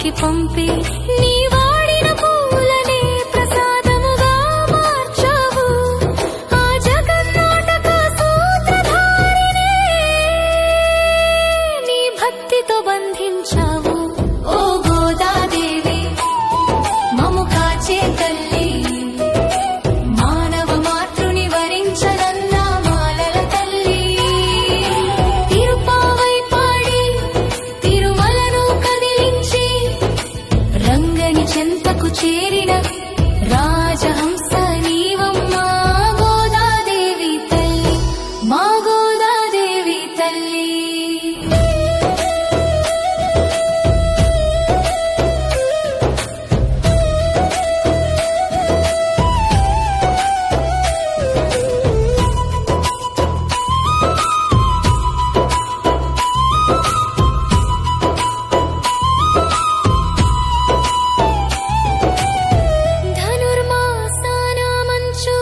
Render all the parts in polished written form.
నుంచి పంపి నీ వాడిన పూలనే ప్రసాదముగా మార్చావు. ఆ జగన్నాటక సూత్రధారినే నీ భక్తితో బంధించావు. ఓ గోదాదేవి మము కాచే తల్లి, మానవ మాతృని వరించనన్న మాలల తల్లి. తిరుపావై పాడి తిరుమలను కదిలించి రంగని చెంతకు చేరిన రాజహంస నీవమ్మా గోదాదేవి తల్లి, మా గోదాదేవి తల్లి. ధనుర్మాసాన మంచు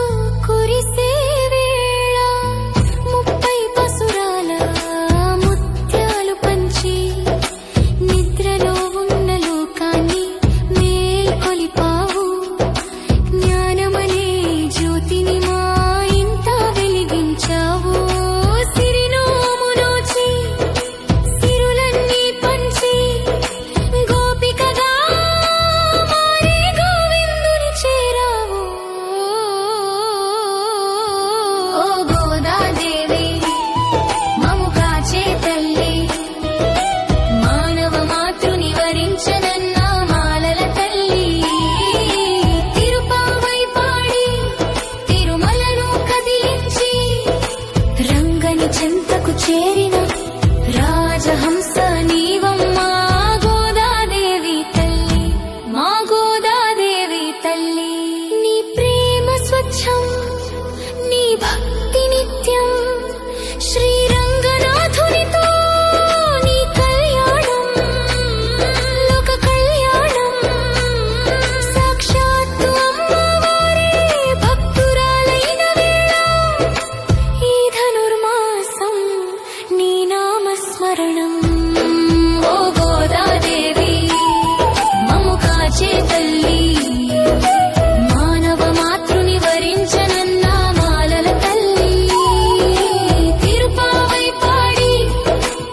కురిసే వేళ 30 పసురాల ముత్యాలు పంచి నిద్రలో ఉన్న లోకాన్ని మేల్కొలిపావు. జ్ఞానమనే జ్యోతిని మా ఇంట వెలిగించావు. సిరినోము నోచి సిరులన్నీ పంచి గోపికగా మారి గోవిందుని చేరావు. ఓ గోదాదేవి మము కాచే తల్లి, మానవ మాతృని వరించనన్న మాలల తల్లి. తిరుపావై పాడి తిరుమలను కదిలించి రంగని చెంతకు చేరిన రాజహంస నీవమ్మా గోదాదేవి తల్లి, మా గోదాదేవి తల్లి. నీ ప్రేమ స్వచ్ఛం, నీ భక్తి నిత్యం, శ్రీరంగనాథునితో నీ కళ్యాణం, లోక కళ్యాణం. సాక్షాత్తు అమ్మవారే భక్తురాలైన వేళ ఈ ధనుర్మాసం నీ నామస్మరణం. ఓ గోదాదేవి మము కాచే తల్లి, మానవ మాతృని వరించనన్న మాలల తల్లి. తిరుపావై పాడి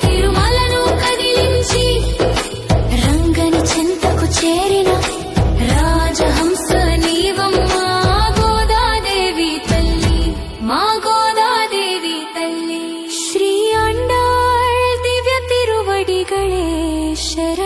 తిరుమలను కదిలించి రంగని చెంతకు చేరిన రాజహంస నీవమ్మా గోదాదేవి తల్లి, మా గోదాదేవి తల్లి. శ్రీ ఆండాళ్ దివ్య తిరువడిಗಳೇ ಶರಣ.